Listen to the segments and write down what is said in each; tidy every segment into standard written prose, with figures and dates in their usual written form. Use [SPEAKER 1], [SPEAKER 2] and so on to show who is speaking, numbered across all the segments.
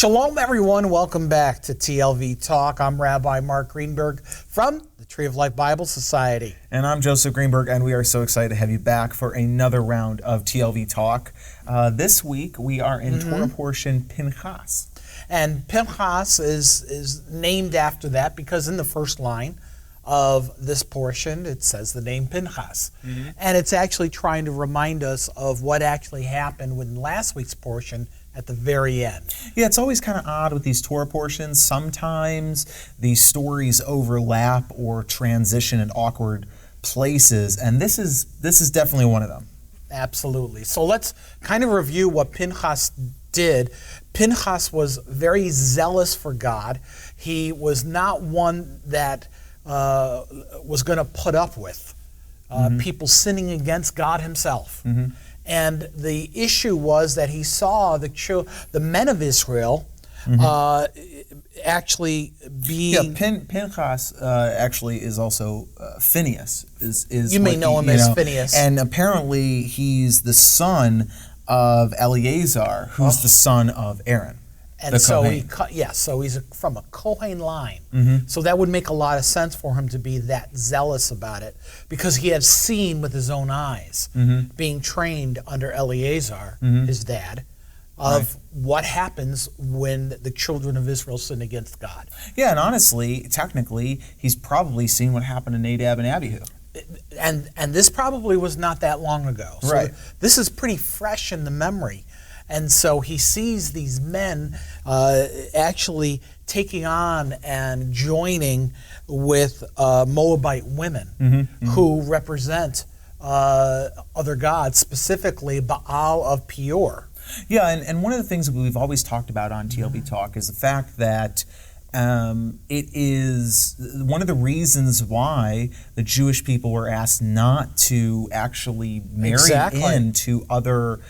[SPEAKER 1] Shalom, everyone. Welcome back to TLV Talk. I'm Rabbi Mark Greenberg from the Tree of Life Bible Society.
[SPEAKER 2] And I'm Joseph Greenberg, and we are so excited to have you back for another round of TLV Talk. This week, we are in Torah portion Pinchas.
[SPEAKER 1] And Pinchas is named after that because in the first line of this portion, it says the name Pinchas. And it's actually trying to remind us of what actually happened in last week's portion at the very end.
[SPEAKER 2] Yeah, it's always kind of odd with these Torah portions. Sometimes these stories overlap or transition in awkward places, and this is definitely one of them.
[SPEAKER 1] Absolutely. So let's kind of review what Pinchas did. Pinchas was very zealous for God. He was not one that was going to put up with people sinning against God himself. And the issue was that he saw the men of Israel actually being...
[SPEAKER 2] Yeah, Pinchas actually is also Phineas.
[SPEAKER 1] You may know him as Phineas.
[SPEAKER 2] And apparently he's the son of Eleazar, who's the son of Aaron.
[SPEAKER 1] And so he's from a Kohen line. So that would make a lot of sense for him to be that zealous about it, because he had seen with his own eyes, being trained under Eleazar, his dad, of what happens when the children of Israel sin against God.
[SPEAKER 2] Yeah, and honestly, technically, he's probably seen what happened to Nadab and Abihu.
[SPEAKER 1] And this probably was not that long ago. So this is pretty fresh in the memory. And so he sees these men actually taking on and joining with Moabite women who represent other gods, specifically Baal of Peor.
[SPEAKER 2] Yeah, and one of the things that we've always talked about on TLB Talk is the fact that it is one of the reasons why the Jewish people were asked not to actually marry into other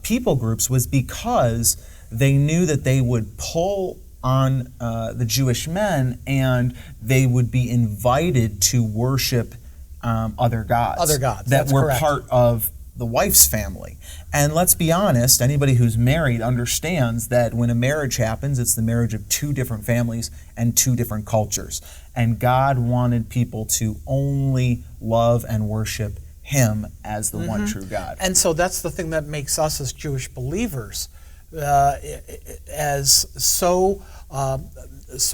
[SPEAKER 2] people groups was because they knew that they would pull on the Jewish men and they would be invited to worship other gods. That were part of the wife's family. And let's be honest, anybody who's married understands that when a marriage happens, it's the marriage of two different families and two different cultures. And God wanted people to only love and worship Him as the one true God.
[SPEAKER 1] And so that's the thing that makes us as Jewish believers as so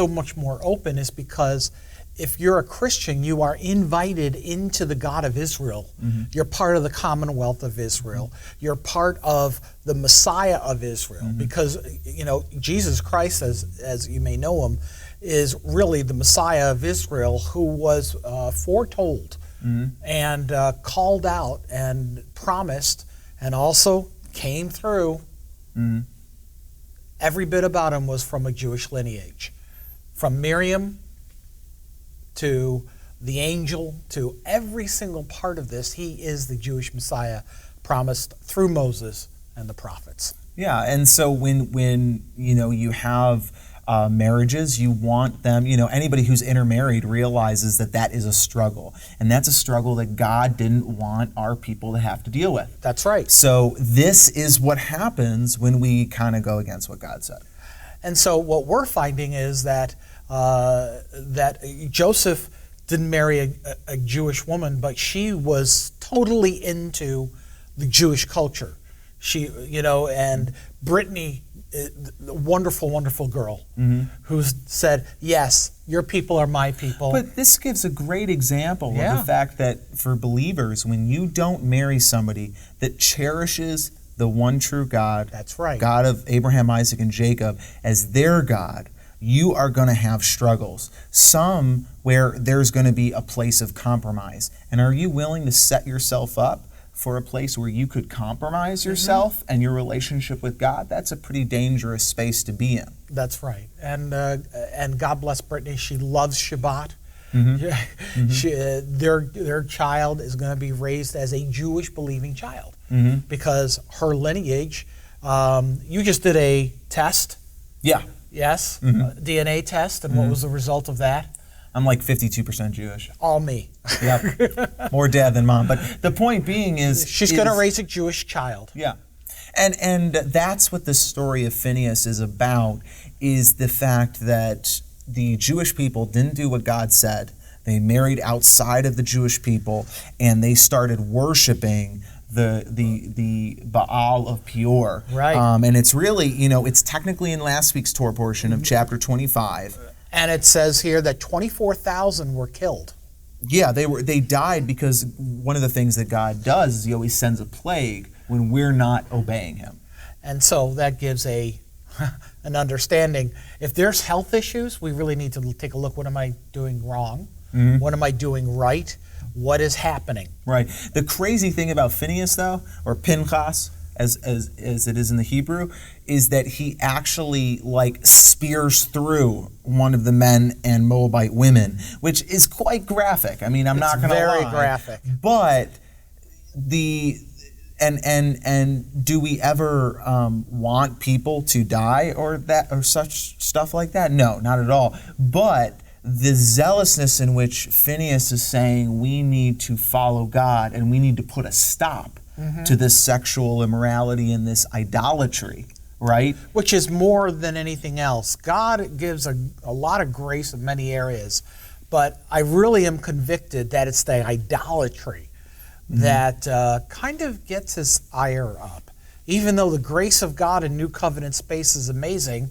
[SPEAKER 1] much more open, is because if you're a Christian, you are invited into the God of Israel. You're part of the Commonwealth of Israel. You're part of the Messiah of Israel, because Jesus Christ, as you may know him, is really the Messiah of Israel, who was foretold and called out and promised, and also came through. Every bit about him was from a Jewish lineage, from Miriam to the angel, to every single part of this. He is the Jewish Messiah promised through Moses and the prophets.
[SPEAKER 2] Yeah, and so when you have marriages, you want them, anybody who's intermarried realizes that is a struggle. And that's a struggle that God didn't want our people to have to deal with.
[SPEAKER 1] That's right.
[SPEAKER 2] So this is what happens when we kind of go against what God said.
[SPEAKER 1] And so what we're finding is that Joseph didn't marry a Jewish woman, but she was totally into the Jewish culture. She, and Brittany, the wonderful, wonderful girl, who said, yes, your people are my people.
[SPEAKER 2] But this gives a great example of the fact that for believers, when you don't marry somebody that cherishes the one true God,
[SPEAKER 1] that's right,
[SPEAKER 2] God of Abraham, Isaac, and Jacob, as their God, you are going to have struggles. Some where there's going to be a place of compromise. And are you willing to set yourself up for a place where you could compromise yourself and your relationship with God? That's a pretty dangerous space to be in.
[SPEAKER 1] That's right. And God bless Brittany. She loves Shabbat. Their child is going to be raised as a Jewish believing child because her lineage. You just did a test.
[SPEAKER 2] Yeah.
[SPEAKER 1] Yes. DNA test, and what was the result of that?
[SPEAKER 2] I'm like 52% Jewish.
[SPEAKER 1] All me.
[SPEAKER 2] Yep. More dad than mom. But the point being is...
[SPEAKER 1] She's going to raise a Jewish child.
[SPEAKER 2] Yeah. And that's what the story of Phineas is about, is the fact that the Jewish people didn't do what God said. They married outside of the Jewish people, and they started worshiping the Baal of Peor.
[SPEAKER 1] Right.
[SPEAKER 2] And it's really, it's technically in last week's Torah portion of chapter 25.
[SPEAKER 1] And it says here that 24,000 were killed.
[SPEAKER 2] Yeah, they died because one of the things that God does is he always sends a plague when we're not obeying him.
[SPEAKER 1] And so that gives an understanding. If there's health issues, we really need to take a look. What am I doing wrong? Mm-hmm. What am I doing right? What is happening? Right.
[SPEAKER 2] The crazy thing about Phineas, though, or Pinchas, as it is in the Hebrew, is that he actually spears through one of the men and Moabite women, which is quite graphic. I mean, I'm not going to lie.
[SPEAKER 1] Very graphic.
[SPEAKER 2] But and do we ever want people to die or such stuff like that? No, not at all. But the zealousness in which Phineas is saying we need to follow God and we need to put a stop to this sexual immorality and this idolatry, right?
[SPEAKER 1] Which is more than anything else. God gives a lot of grace in many areas, but I really am convicted that it's the idolatry that kind of gets his ire up. Even though the grace of God in New Covenant space is amazing,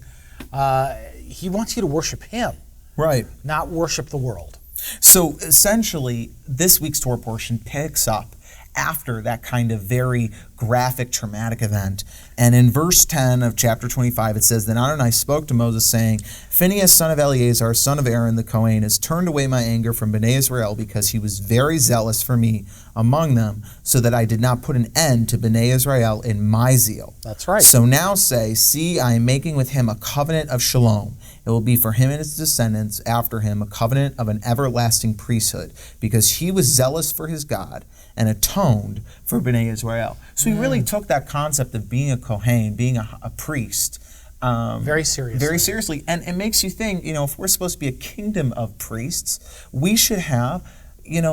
[SPEAKER 1] he wants you to worship him.
[SPEAKER 2] Right.
[SPEAKER 1] Not worship the world.
[SPEAKER 2] So essentially, this week's Torah portion picks up after that kind of very graphic, traumatic event. And in verse 10 of chapter 25, it says, Then Adonai spoke to Moses, saying, Phinehas, son of Eleazar, son of Aaron the Kohen, has turned away my anger from Bnei Israel, because he was very zealous for me among them, so that I did not put an end to Bnei Israel in my zeal.
[SPEAKER 1] That's right.
[SPEAKER 2] So now say, See, I am making with him a covenant of shalom. It will be for him and his descendants after him a covenant of an everlasting priesthood, because he was zealous for his God and atoned for Bnei Israel. So he really took that concept of being a Kohen, being a priest,
[SPEAKER 1] very seriously.
[SPEAKER 2] Very seriously. And it makes you think, if we're supposed to be a kingdom of priests, we should have,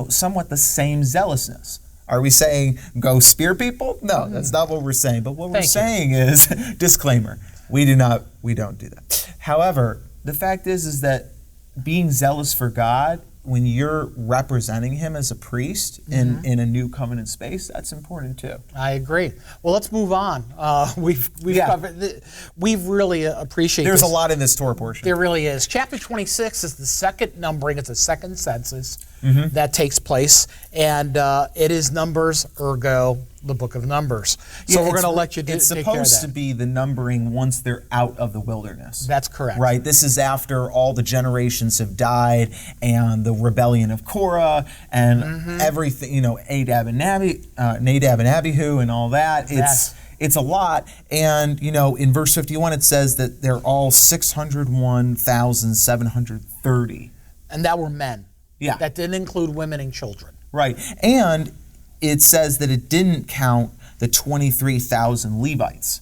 [SPEAKER 2] somewhat the same zealousness. Are we saying go spear people? No, that's not what we're saying. But what we're saying is, disclaimer, we don't do that. However, the fact is that being zealous for God, when you're representing him as a priest in a new covenant space, that's important too.
[SPEAKER 1] I agree. Well, let's move on. We've covered. We've really appreciated.
[SPEAKER 2] There's a lot in this Torah portion.
[SPEAKER 1] There really is. Chapter 26 is the second numbering. It's the second census that takes place, and it is Numbers, ergo the book of Numbers. So we're going to let you take care of that.
[SPEAKER 2] It's supposed to be the numbering once they're out of the wilderness.
[SPEAKER 1] That's correct.
[SPEAKER 2] Right? This is after all the generations have died and the rebellion of Korah and everything, Nadab and Abihu and all that. It's a lot. And, in verse 51 it says that they're all 601,730.
[SPEAKER 1] And that were men.
[SPEAKER 2] Yeah.
[SPEAKER 1] That didn't include women and children.
[SPEAKER 2] Right. And it says that it didn't count the 23,000 Levites.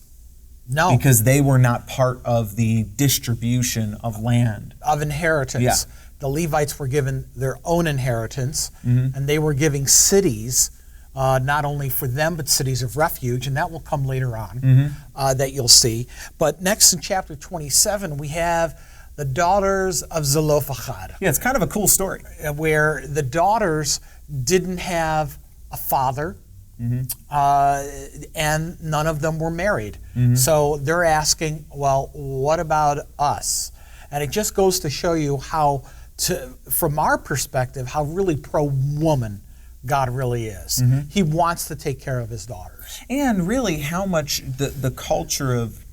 [SPEAKER 1] No.
[SPEAKER 2] Because they were not part of the distribution of land.
[SPEAKER 1] Of inheritance. Yeah. The Levites were given their own inheritance, and they were giving cities, not only for them, but cities of refuge, and that will come later on, that you'll see. But next in chapter 27, we have the daughters of Zelophehad.
[SPEAKER 2] Yeah, it's kind of a cool story.
[SPEAKER 1] Where the daughters didn't have a father, and none of them were married. So they're asking, well, what about us? And it just goes to show you how, from our perspective, how really pro-woman God really is. He wants to take care of his daughters.
[SPEAKER 2] And really how much the culture of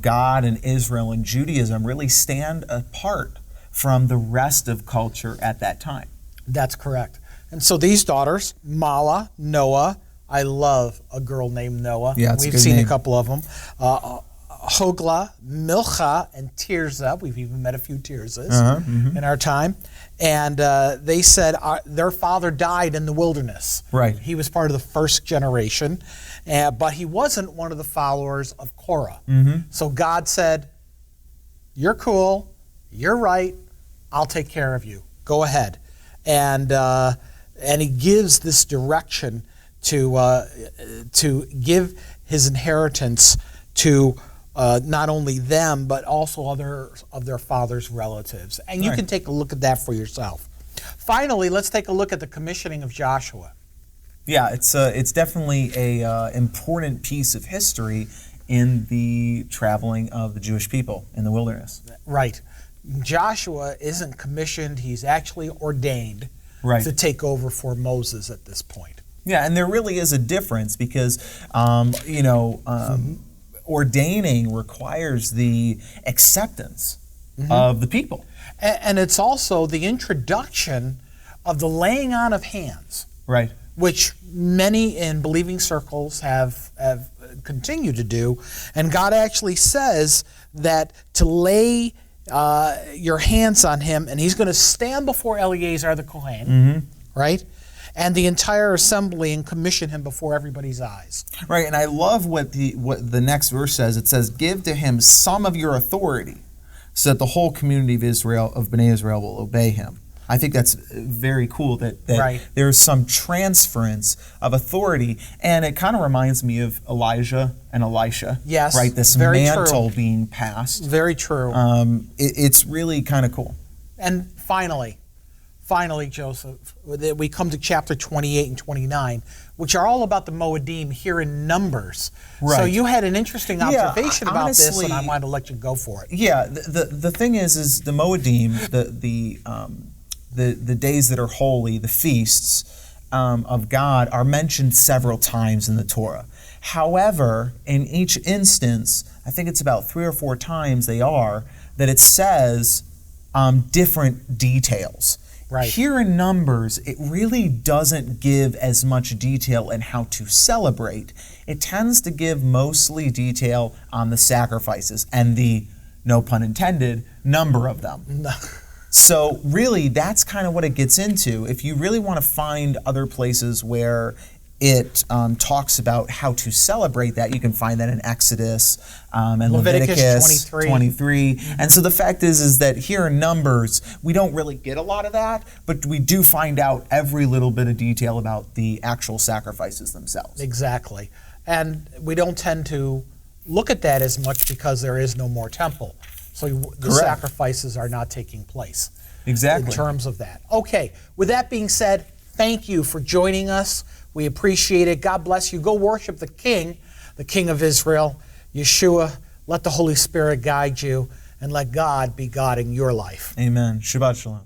[SPEAKER 2] God and Israel and Judaism really stand apart from the rest of culture at that time.
[SPEAKER 1] That's correct. And so these daughters, Mala, Noah, I love a girl named Noah.
[SPEAKER 2] Yeah, it's
[SPEAKER 1] We've
[SPEAKER 2] a good
[SPEAKER 1] seen
[SPEAKER 2] name.
[SPEAKER 1] a couple of them. Hogla, Milcha, and Tirzah. We've even met a few Tirzahs in our time. And they said their father died in the wilderness.
[SPEAKER 2] Right.
[SPEAKER 1] He was part of the first generation, but he wasn't one of the followers of Korah. So God said, you're cool, you're right, I'll take care of you. Go ahead. And he gives this direction to give his inheritance to not only them, but also other of their father's relatives. And you can take a look at that for yourself. Finally, let's take a look at the commissioning of Joshua.
[SPEAKER 2] Yeah, it's definitely a important piece of history in the traveling of the Jewish people in the wilderness.
[SPEAKER 1] Right. Joshua isn't commissioned, he's actually ordained to take over for Moses at this point.
[SPEAKER 2] Yeah, and there really is a difference because, ordaining requires the acceptance of the people.
[SPEAKER 1] And it's also the introduction of the laying on of hands.
[SPEAKER 2] Right.
[SPEAKER 1] Which many in believing circles have continued to do. And God actually says that to lay your hands on him, and he's going to stand before Eleazar the Kohen, right? And the entire assembly, and commission him before everybody's eyes.
[SPEAKER 2] Right, and I love what the next verse says. It says, "Give to him some of your authority, so that the whole community of Israel, of Bnei Israel, will obey him." I think that's very cool that there's some transference of authority, and it kind of reminds me of Elijah and Elisha.
[SPEAKER 1] Yes,
[SPEAKER 2] right. This mantle being passed.
[SPEAKER 1] Very true.
[SPEAKER 2] It's really kind of cool.
[SPEAKER 1] And finally, Joseph, we come to chapter 28 and 29, which are all about the Moedim here in Numbers.
[SPEAKER 2] Right.
[SPEAKER 1] So you had an interesting observation about this, and I wanted to let you go for it.
[SPEAKER 2] Yeah. The thing is the Moedim, the days that are holy, the feasts of God, are mentioned several times in the Torah. However, in each instance, I think it's about 3 or 4 times that it says different details.
[SPEAKER 1] Right.
[SPEAKER 2] Here in Numbers, it really doesn't give as much detail in how to celebrate. It tends to give mostly detail on the sacrifices and the, no pun intended, number of them. So really, that's kind of what it gets into. If you really want to find other places where it talks about how to celebrate that, you can find that in Exodus and Leviticus 23. And so the fact is that here in Numbers, we don't really get a lot of that, but we do find out every little bit of detail about the actual sacrifices themselves.
[SPEAKER 1] Exactly. And we don't tend to look at that as much because there is no more temple. So the sacrifices are not taking place.
[SPEAKER 2] Exactly.
[SPEAKER 1] In terms of that. Okay, with that being said, thank you for joining us. We appreciate it. God bless you. Go worship the King of Israel, Yeshua. Let the Holy Spirit guide you, and let God be God in your life.
[SPEAKER 2] Amen. Shabbat Shalom.